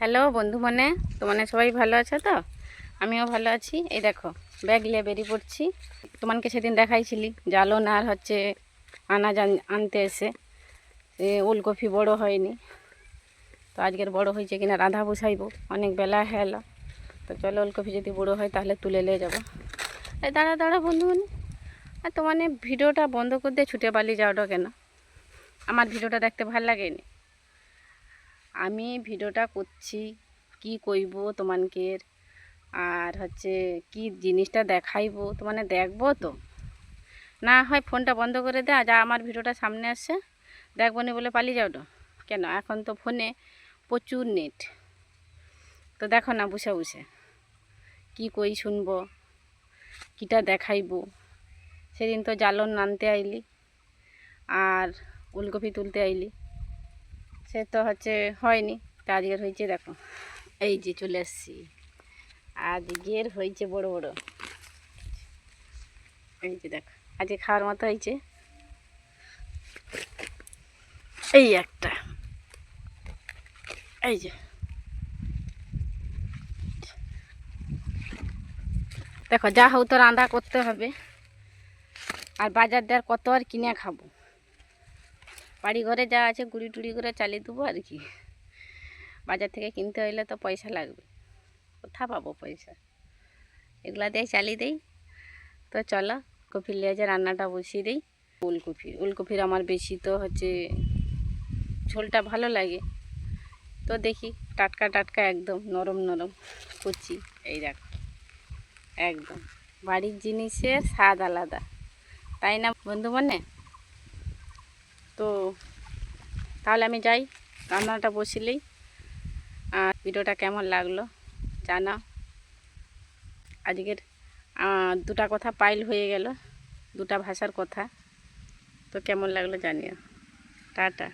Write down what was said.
Hello বন্ধু মনে, তোমানে সবাই ভালো আছে তো? আমিও ভালো আছি। এই দেখো ব্যাগ নিয়ে বেরিয়ে পড়ছি। তোমাকে সেদিন দেখাইছিলি জ্বালন আর হচ্ছে আনাজ আনতে এসে ওলকপি বড় হয়নি, তো আজকের বড় হয়েছে কিনা রাধা বসাইব, অনেক বেলা হলো। তো চলো ওলকপি যদি বড় হয় তাহলে তুলে নিয়ে যাবো। এই দাঁড়া দাঁড়া বন্ধু মনে, আর তোমার ভিডিওটা বন্ধ করে দিয়ে ছুটে পালিয়ে যাওয়াটা কেন? আমার ভিডিওটা দেখতে ভাল লাগেনি? আমি ভিডিওটা করছি কি কইব তোমাকে, আর হচ্ছে কি জিনিসটা দেখাইবো তোমাকে, দেখবো তো। না হয় ফোনটা বন্ধ করে দে, যা আমার ভিডিওটা সামনে আসছে দেখবো নি বলে পালিয়ে যাও তো কেন? এখন তো ফোনে প্রচুর নেট, তো দেখো না বসে বসে কি কই শুনবো, কিটা দেখাইবো। সেদিন তো জ্বালন আনতে আইলি আর ওলকপি তুলতে আইলি, সে তো হচ্ছে হয়নি। তা আজকের হয়েছে দেখো, এই যে চলে এসছি। আজকের হয়েছে বড় বড়, এই যে দেখো আজকে খাওয়ার মতো হয়েছে। এই একটা, এই যে দেখো, যা হোক তো রান্না করতে হবে, আর বাজার দেওয়ার কত আর কিনে খাবো। বাড়ি ঘরে যা আছে গুড়ি টুড়ি করে চালিয়ে দেবো আর কি। বাজার থেকে কিনতে হইলে তো পয়সা লাগবে, কোথা পাবো পয়সা? এগুলা দিয়ে চালিয়ে দেই। তো চলো কপি লিয়ে রান্নাটা বসিয়ে দিই। ওলকপির আমার বেশি তো হচ্ছে ঝোলটা ভালো লাগে। তো দেখি টাটকা টাটকা একদম নরম নরম কুচি, এই দেখো একদম বাড়ির জিনিসের স্বাদ আলাদা, তাই না বন্ধু মনে? তো তাহলে আমি যাই, রান্নাটা বসিলেই। আর ভিডিওটা কেমন লাগলো জানাও। আজকের দুটা কথা পাইল হয়ে গেল, দুটা ভাষার কথা। তো কেমন লাগলো জানিও। টাটা।